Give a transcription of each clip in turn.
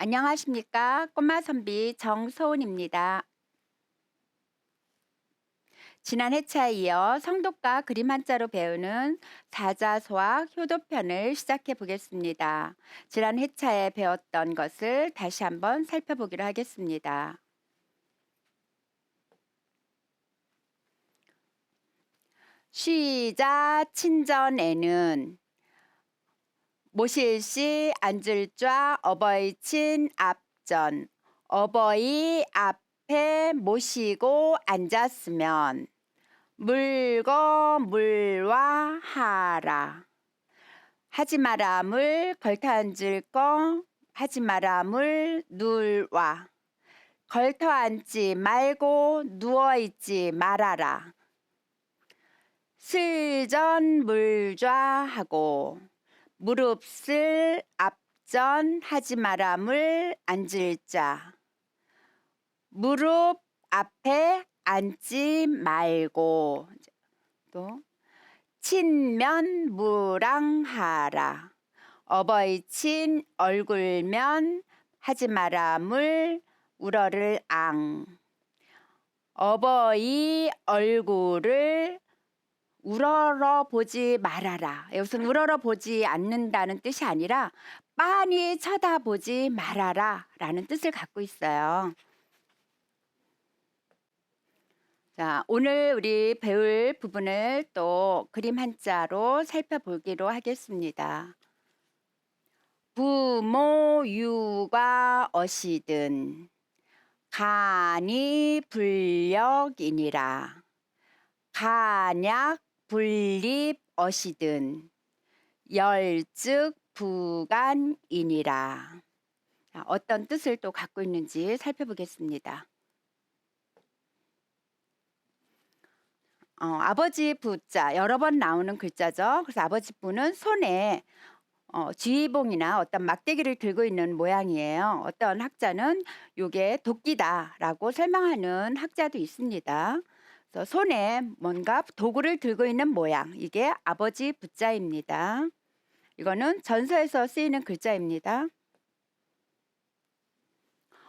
안녕하십니까? 꼬마 선비 정소은입니다. 지난 회차에 이어 성독과 그림 한자로 배우는 사자소학 효도편을 시작해 보겠습니다. 지난 회차에 배웠던 것을 다시 한번 살펴보기로 하겠습니다. 시자 친전에는 모실시 앉을좌 어버이 친 앞전 어버이 앞에 모시고 앉았으면 물거 물와 하라. 하지 마라 물 걸터 앉을 거 하지 마라 물 눌와. 걸터 앉지 말고 누워 있지 말아라. 슬전 물좌 하고 무릎을 앞전 하지 마라 물 앉을 자. 무릎 앞에 앉지 말고 또 친면 무랑하라. 어버이 친 얼굴면 하지 마라 물 우러를 앙. 어버이 얼굴을 우러러 보지 말아라. 여기서는 우러러 보지 않는다는 뜻이 아니라 빤히 쳐다보지 말아라 라는 뜻을 갖고 있어요. 자, 오늘 우리 배울 부분을 또 그림 한자로 살펴보기로 하겠습니다. 부모 육아 어시든 간이 불력이니라. 간약 분립 어시든 열즉 부간이니라. 어떤 뜻을 또 갖고 있는지 살펴보겠습니다. 아버지 부자 여러 번 나오는 글자죠. 그래서 아버지 부는 손에 지휘봉이나 어떤 막대기를 들고 있는 모양이에요. 어떤 학자는 이게 도끼다라고 설명하는 학자도 있습니다. 그래서 손에 뭔가 도구를 들고 있는 모양, 이게 아버지 부자입니다. 이거는 전서에서 쓰이는 글자입니다.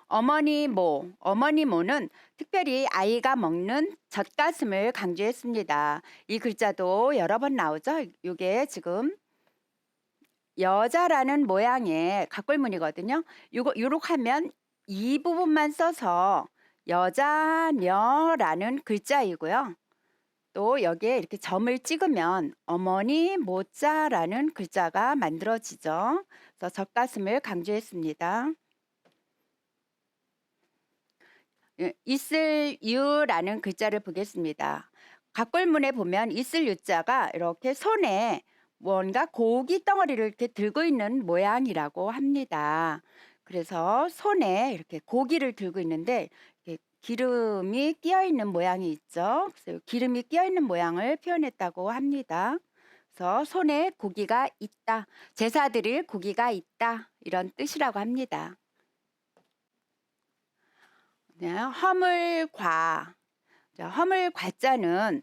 어머니모는 특별히 아이가 먹는 젖가슴을 강조했습니다. 이 글자도 여러 번 나오죠. 이게 지금 여자라는 모양의 갑골문이거든요. 요렇게 하면 이 부분만 써서 여자녀라는 글자이고요. 또 여기에 이렇게 점을 찍으면 어머니 모자라는 글자가 만들어지죠. 그래서 젖가슴을 강조했습니다. 있을 유라는 글자를 보겠습니다. 갑골문에 보면 있을 유자가 이렇게 손에 뭔가 고기 덩어리를 이렇게 들고 있는 모양이라고 합니다. 그래서 손에 이렇게 고기를 들고 있는데 이렇게 기름이 끼어 있는 모양이 있죠. 그래서 기름이 끼어 있는 모양을 표현했다고 합니다. 그래서 손에 고기가 있다, 제사 드릴 고기가 있다, 이런 뜻이라고 합니다. 허물과, 허물과자는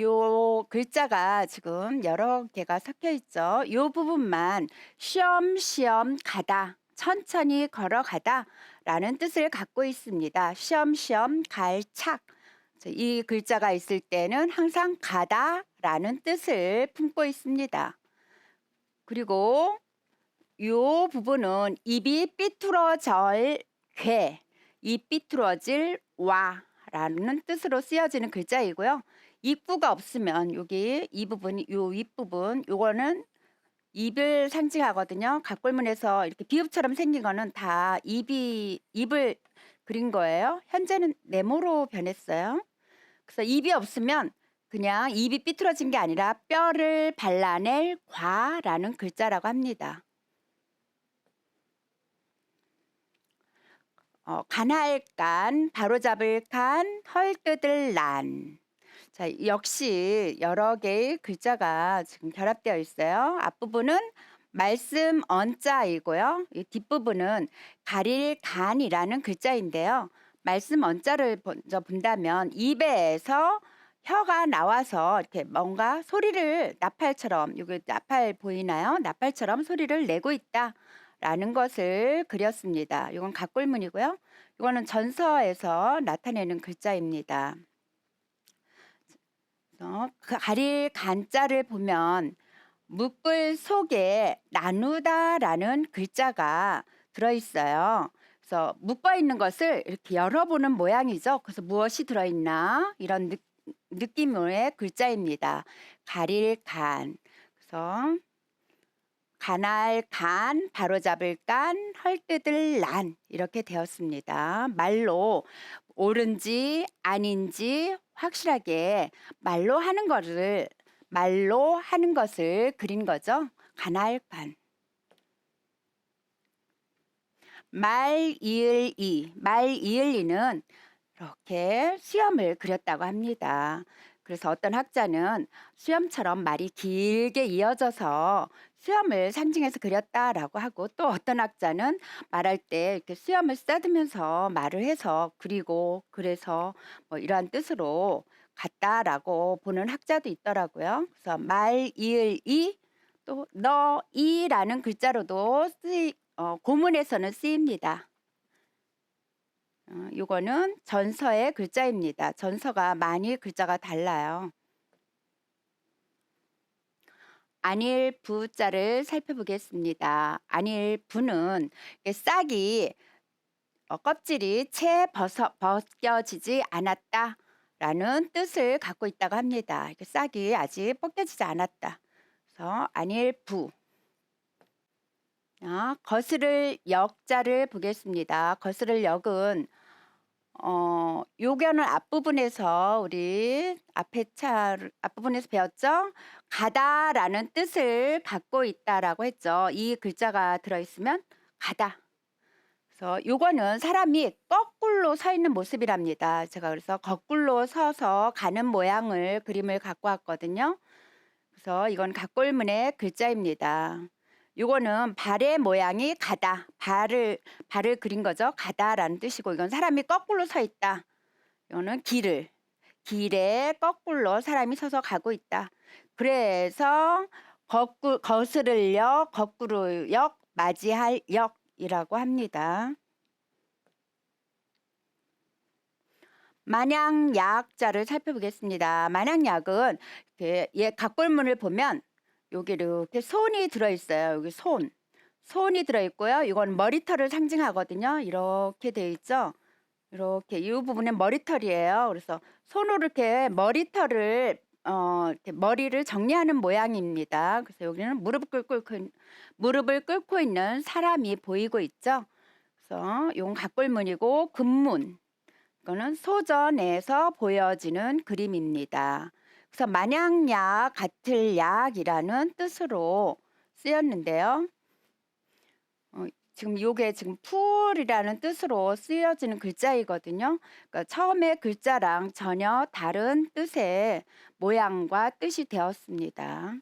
요 글자가 지금 여러 개가 섞여 있죠. 요 부분만 쉬엄쉬엄 가다, 천천히 걸어가다 라는 뜻을 갖고 있습니다. 쉬엄쉬엄 갈착. 이 글자가 있을 때는 항상 가다 라는 뜻을 품고 있습니다. 그리고 요 부분은 입이 삐뚤어질 괴, 입 삐뚤어질 와 라는 뜻으로 쓰여지는 글자이고요. 입구가 없으면 여기 이 부분이 요 윗부분 요거는 입을 상징하거든요. 갑골문에서 이렇게 비읍처럼 생긴 거는 다 입을 그린 거예요. 현재는 네모로 변했어요. 그래서 입이 없으면 그냥 입이 삐뚤어진 게 아니라 뼈를 발라낼 과라는 글자라고 합니다. 간할 간, 바로잡을 간, 헐뜯을 난. 자, 역시 여러 개의 글자가 지금 결합되어 있어요. 앞부분은 말씀 언자이고요. 이 뒷부분은 가릴 간이라는 글자인데요. 말씀 언자를 먼저 본다면 입에서 혀가 나와서 이렇게 뭔가 소리를 나팔처럼, 여기 나팔 보이나요? 나팔처럼 소리를 내고 있다 라는 것을 그렸습니다. 이건 각골문이고요. 이거는 전서에서 나타내는 글자입니다. 그 가릴 간자를 보면 묶을 속에 나누다라는 글자가 들어있어요. 그래서 묶어 있는 것을 이렇게 열어보는 모양이죠. 그래서 무엇이 들어있나 이런 느낌의 글자입니다. 가릴 간. 그래서 간할 간, 바로잡을 간, 헐뜯을 난 이렇게 되었습니다. 말로 옳은지 아닌지 확실하게 말로 하는 것을 그린 거죠. 간할 간. 말 이을 이, 말 이을 이는 이렇게 수염을 그렸다고 합니다. 그래서 어떤 학자는 수염처럼 말이 길게 이어져서 수염을 상징해서 그렸다라고 하고, 또 어떤 학자는 말할 때 이렇게 수염을 쓰다듬으면서 말을 해서 그리고 그래서 뭐 이러한 뜻으로 같다라고 보는 학자도 있더라고요. 그래서 말 이을 이, 또 너 이라는 글자로도 고문에서는 쓰입니다. 요거는 전서의 글자입니다. 전서가 많이 글자가 달라요. 안일 부자를 살펴보겠습니다. 안일 부는 싹이 껍질이 채 벗겨지지 않았다 라는 뜻을 갖고 있다고 합니다. 싹이 아직 벗겨지지 않았다. 그래서 안일 부. 거스를 역자를 보겠습니다. 거스를 역은 요견은 앞부분에서 우리 앞부분에서 배웠죠? 가다라는 뜻을 갖고 있다라고 했죠. 이 글자가 들어있으면 가다. 그래서 요거는 사람이 거꾸로 서 있는 모습이랍니다. 제가 그래서 거꾸로 서서 가는 모양을 그림을 갖고 왔거든요. 그래서 이건 각골문의 글자입니다. 요거는 발의 모양이 가다, 발을 그린 거죠. 가다라는 뜻이고, 이건 사람이 거꾸로 서 있다. 이거는 길에 거꾸로 사람이 서서 가고 있다. 그래서 거스를 역, 거꾸로 역, 맞이할 역이라고 합니다. 만양약자를 살펴보겠습니다. 만양약은 각골문을 보면 여기 이렇게 손이 들어있어요. 여기 손이 들어있고요. 이건 머리털을 상징하거든요. 이렇게 돼 있죠. 이렇게 이 부분은 머리털이에요. 그래서 손으로 이렇게 이렇게 머리를 정리하는 모양입니다. 그래서 여기는 무릎을 꿇고 있는 사람이 보이고 있죠. 그래서 이건 각골문이고, 금문. 이거는 소전에서 보여지는 그림입니다. 그래서 만양약, 같을 약이라는 뜻으로 쓰였는데요. 지금 이게 풀이라는 뜻으로 쓰여지는 글자이거든요. 그러니까 처음에 글자랑 전혀 다른 뜻의 모양과 뜻이 되었습니다.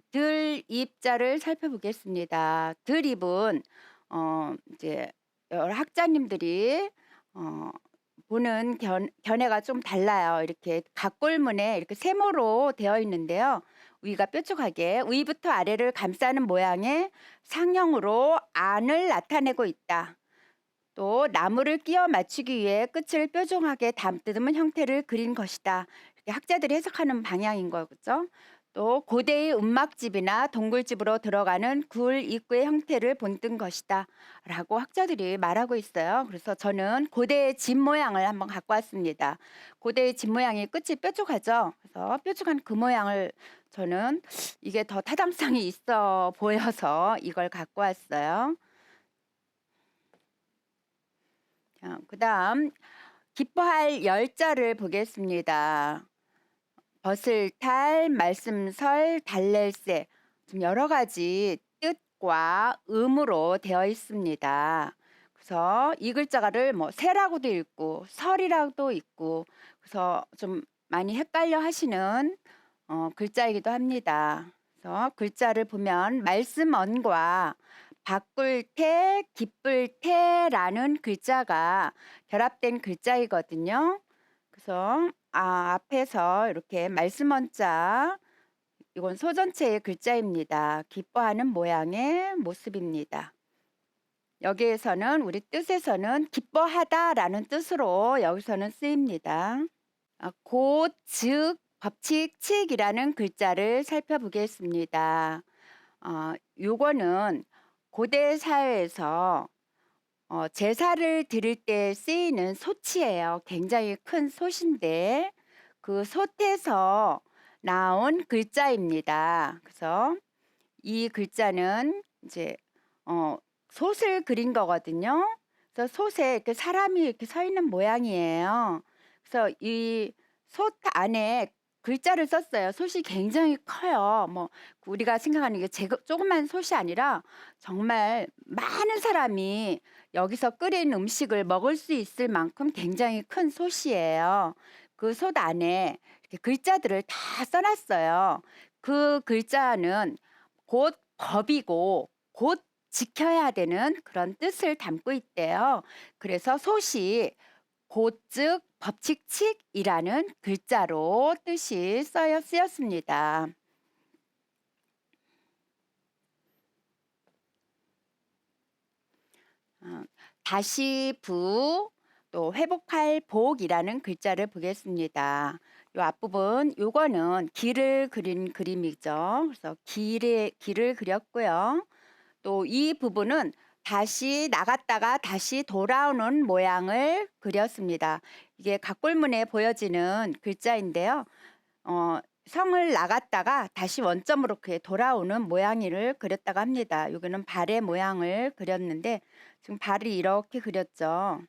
들입자를 살펴보겠습니다. 들입은 이제 여러 학자님들이 보는 견해가 좀 달라요. 이렇게 각골문에 이렇게 세모로 되어 있는데요. 위가 뾰족하게 위부터 아래를 감싸는 모양의 상형으로 안을 나타내고 있다. 또 나무를 끼워 맞추기 위해 끝을 뾰족하게 다듬은 형태를 그린 것이다. 이렇게 학자들이 해석하는 방향인 거죠. 또 고대의 움막집이나 동굴집으로 들어가는 굴 입구의 형태를 본뜬 것이다 라고 학자들이 말하고 있어요. 그래서 저는 고대의 집 모양을 한번 갖고 왔습니다. 고대의 집 모양이 끝이 뾰족하죠. 그래서 뾰족한 그 모양을 저는 이게 더 타당성이 있어 보여서 이걸 갖고 왔어요. 그 다음 기뻐할 열자를 보겠습니다. 벗을탈, 말씀설, 달랠새, 좀 여러 가지 뜻과 의무로 되어 있습니다. 그래서 이 글자를 뭐 새라고도 읽고 설이라고도 읽고, 그래서 좀 많이 헷갈려 하시는 글자이기도 합니다. 그래서 글자를 보면 말씀언과 바꿀 테, 기쁠 테라는 글자가 결합된 글자이거든요. 그래서 앞에서 이렇게 말씀언자 이건 소 전체의 글자입니다. 기뻐하는 모양의 모습입니다. 여기에서는 우리 뜻에서는 기뻐하다라는 뜻으로 여기서는 쓰입니다. 곧, 즉, 법칙, 칙이라는 글자를 살펴보겠습니다. 요거는 고대 사회에서 제사를 드릴 때 쓰이는 솥이에요. 굉장히 큰 솥인데 그 솥에서 나온 글자입니다. 그래서 이 글자는 이제 솥을 그린 거거든요. 그래서 솥에 이렇게 사람이 이렇게 서 있는 모양이에요. 그래서 이 솥 안에 글자를 썼어요. 솥이 굉장히 커요. 뭐 우리가 생각하는 게 조그만 솥이 아니라 정말 많은 사람이 여기서 끓인 음식을 먹을 수 있을 만큼 굉장히 큰 솥이에요. 그 솥 안에 이렇게 글자들을 다 써놨어요. 그 글자는 곧 법이고 곧 지켜야 되는 그런 뜻을 담고 있대요. 그래서 솥이 곧즉 법칙칙이라는 글자로 뜻이 쓰였습니다. 다시 또 회복할 복이라는 글자를 보겠습니다. 요 앞부분 요거는 길을 그린 그림이죠. 그래서 길을 그렸고요. 또 이 부분은 다시 나갔다가 다시 돌아오는 모양을 그렸습니다. 이게 각골문에 보여지는 글자인데요. 성을 나갔다가 다시 원점으로 이렇게 돌아오는 모양을 그렸다고 합니다. 여기는 발의 모양을 그렸는데 지금 발이 이렇게 그렸죠.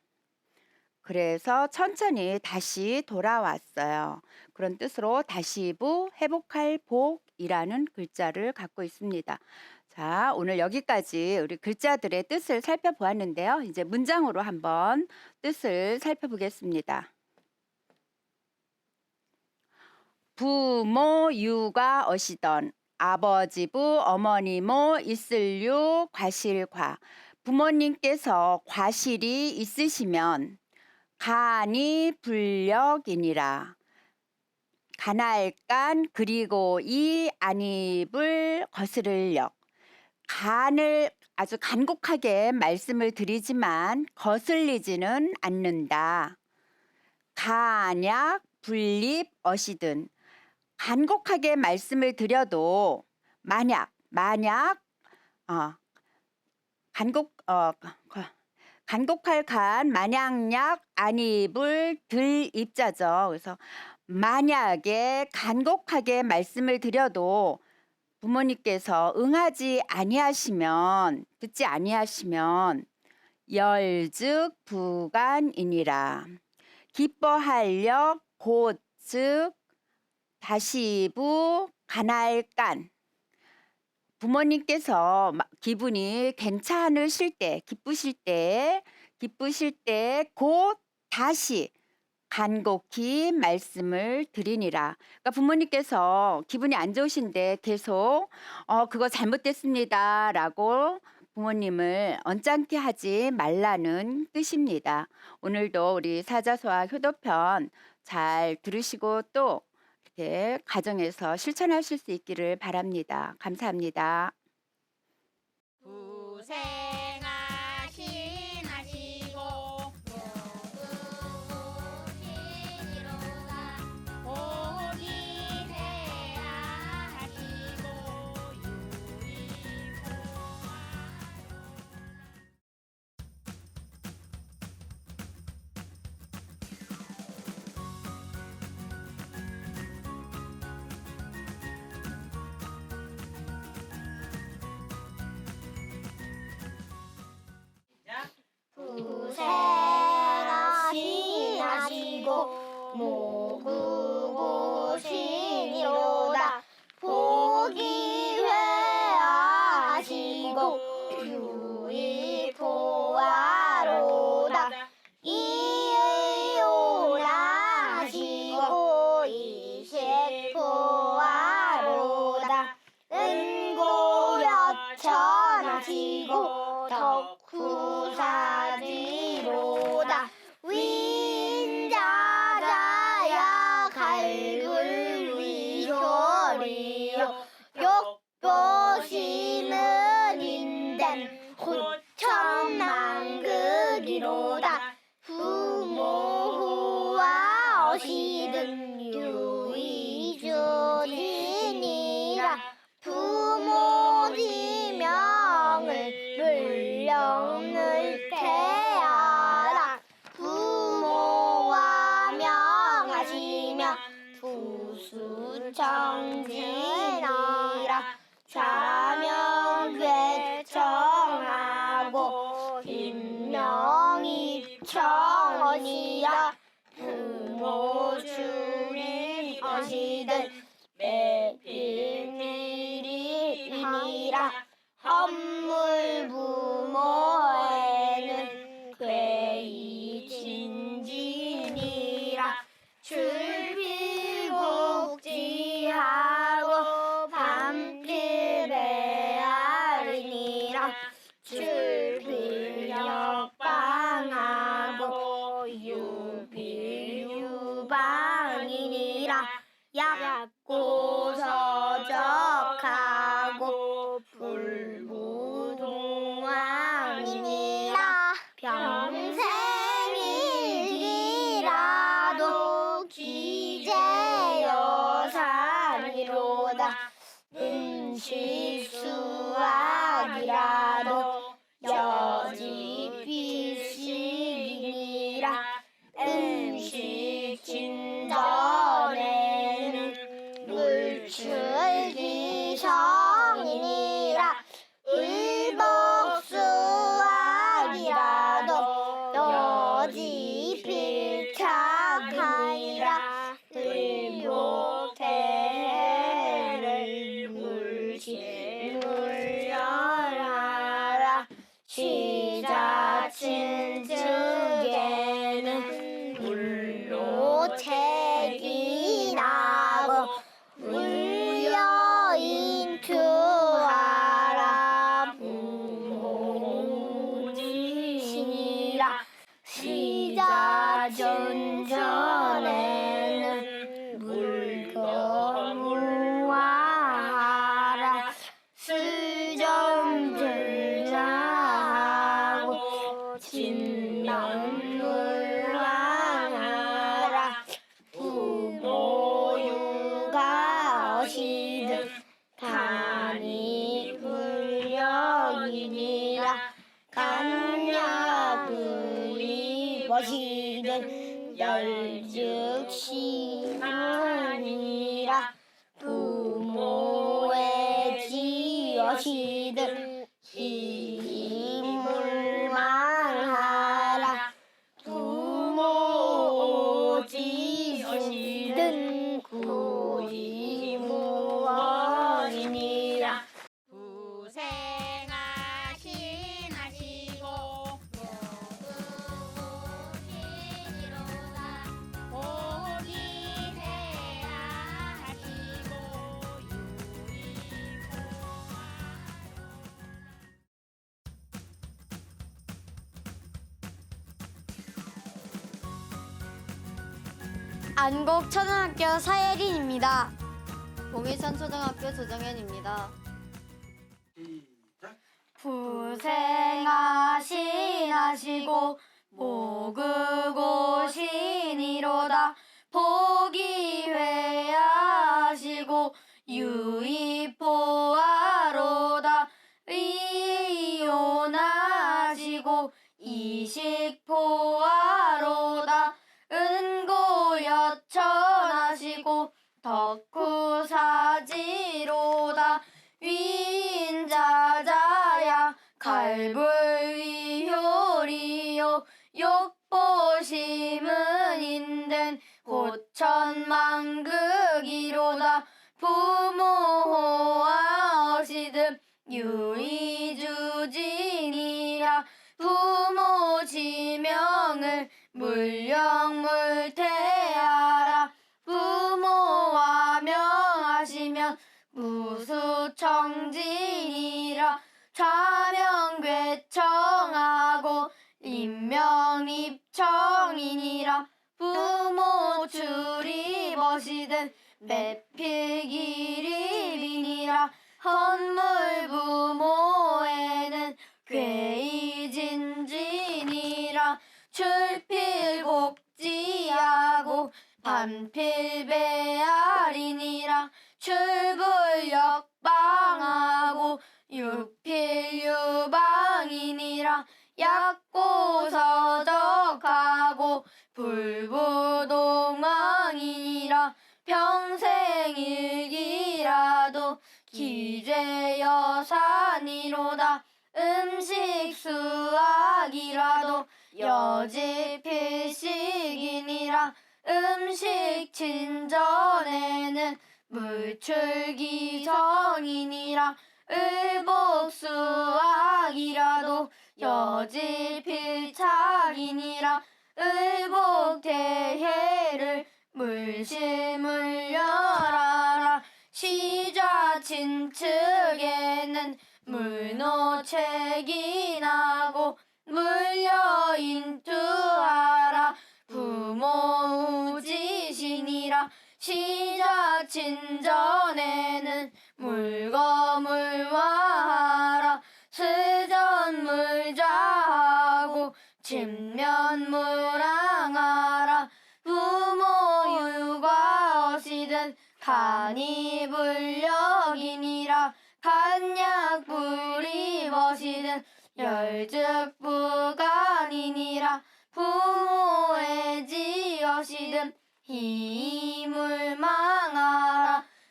그래서 천천히 다시 돌아왔어요. 그런 뜻으로 다시부 회복할 복이라는 글자를 갖고 있습니다. 자, 오늘 여기까지 우리 글자들의 뜻을 살펴보았는데요. 이제 문장으로 한번 뜻을 살펴보겠습니다. 부모 유가 어시던 아버지부 어머니모 있을유 과실과 부모님께서 과실이 있으시면 간이 불력이니라. 간할간 그리고 이 안입을 거스를력. 간을 아주 간곡하게 말씀을 드리지만 거슬리지는 않는다. 간약 불립 어시든 간곡하게 말씀을 드려도 만약 간곡할 간 만약약 안입을 들 입자죠. 그래서 만약에 간곡하게 말씀을 드려도 부모님께서 응하지 아니하시면 듣지 아니하시면 열즉 부간이니라. 기뻐할력 곧즉 다시부 간할간. 부모님께서 기분이 괜찮으실 때 기쁘실 때 곧 다시 간곡히 말씀을 드리니라. 그러니까 부모님께서 기분이 안 좋으신데 계속 그거 잘못됐습니다 라고 부모님을 언짢게 하지 말라는 뜻입니다. 오늘도 우리 사자소와 효도편 잘 들으시고 또 이렇게 가정에서 실천하실 수 있기를 바랍니다. 감사합니다. 고생하시고 모두신이로다 복이 되라 하시고 부생하시고 모구고신이로다 복이 회하시고 유익포화로다 이의오라 하시고 이식포화로다 은고여천하시고 덕후사지로다 윈자자야 갈굴 위효리요 좌명괴청하고 인명입청이라 부모 주님 어시든 매일일이니라 헌물 부모에는 괴이 진진이라 출필국지하고 반필배아리니라 출필역방하고 유필유방이니라 약고서적하고 불부동왕이니라 평생일이라도 기재여산이로다 은실수학이라도 여지필식이니라 음식진전에는 물출기성이니라 일복수학이라도 여지필착하니라 의욕대를 물질물려하라 시자친즉에는 물로책이라고 물려인투하라 부모지시니라 시자전전에는 물거무하라 수정불자하고 진명물하라 부모유가 어시든 간이불령이니라 간야불이 버시든 열즉심하니라 부모의 지어시든 희물망하라 부모 지어시든 구지무원이니라 고생하시고 복이 되라 하시고 안곡초등학교 사예린입니다. 봉일산초등학교 조정현입니다. 부생하시고 모그고신이로다 복이회하시고 유의포하로다 의이혼하시고 이식포하로다 은고여천하시고 덕후사지로다 위인자자야 갈불위효리요 욕보심은 인된 호천만극이로다 부모호와 어시든 유의주진이라 부모 지명을 물령물태하라 부모와 명하시면 무수청진이라 좌명괴청하고 인명입청이니라 부모 출입어시든 매필기립이니라 헌물 부모에는 괴이진진이라 출필복지하고 반필배아리니라 출불역방하고 유필유방이니라 약고서적하고 불부동왕이니라 평생일기라도 기죄 아니로다. 음식 수확이라도 여지필식이니라. 음식 진전에는 물출기 정이니라. 을복수악이라도 여지필착이니라. 을복대해를 물심을 열하라. 시좌친측에는 물노책이 나고 물여인투하라. 부모우지신이라. 시좌친전에는 물거물화하라. 스전물좌하고 진면물항하라. 부모유과 어시든 간이불력이니라. 간약불이 머시든 열즉부간이니라. 부모의 지어시든 희물망하라.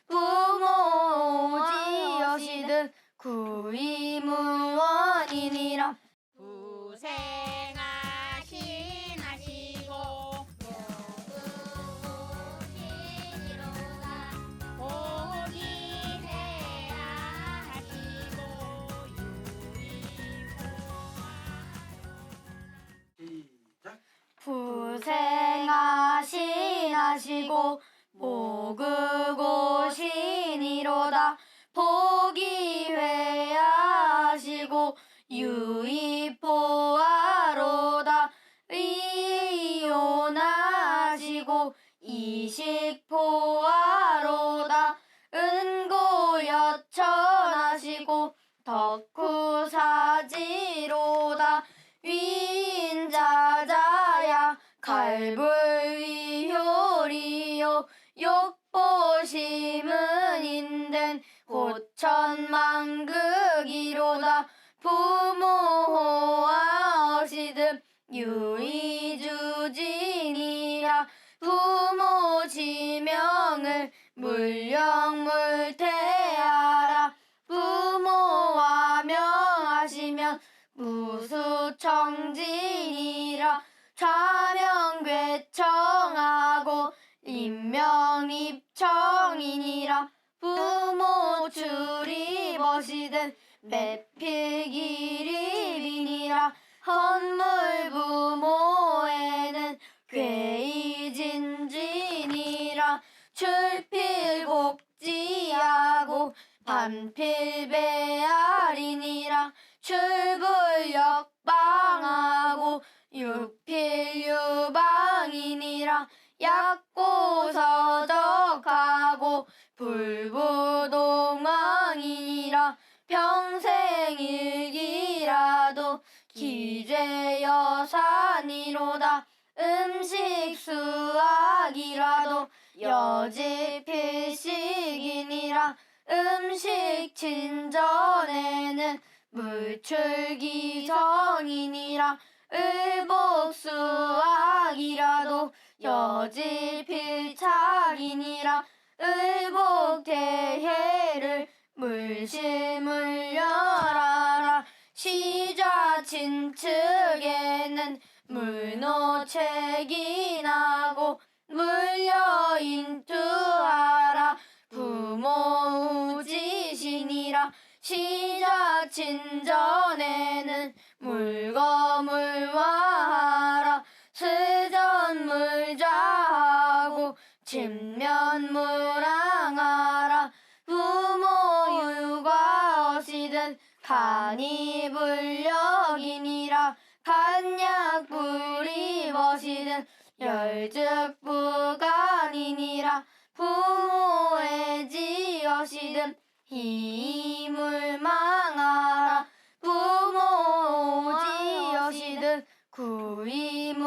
부모 지어시든 구이무원이니라. 부생하시나시고 복이되라 하시고 부생하시나시고 모그고신이로다. 복이회하시고 유의포하로다. 의이오나시고 이식포하로다. 은고여천하시고 덕후사지로다. 위인자자야 갈불위효리요. 욕보심은 인된 고천망극이로다. 부모호와 어시든 유의주진이라. 부모 지명을 물령물태하라. 부모와 명하시면 무수청진이라. 좌명괴청하고 인명입청이니라. 부모 출입어시든 매필기립이니라. 헌물부모에는 괴이진진이라. 출필곡지하고 반필배알이니라. 출불역방하고 육필유방이니라. 약고서적하고 불부동왕이니라. 평생일기라도 기죄여산이로다. 음식수학이라도 여지필식이니라. 음식 진전에는 물출기정이니라. 을복수학이라도 여지필착이니라. 을복대해를 물심을 열하라. 시좌친측에는 물노책이 나고 물여인투하라. 부모우지신이라. 시좌친전에는 물거물화하라. 스전물좌하고 진면물항하라. 부모유과 어시든 간이불력이니라. 간약불이 머시든 열즉부간이니라. 부모의 지어시든 희물망하라. 부모 지어시든 구이무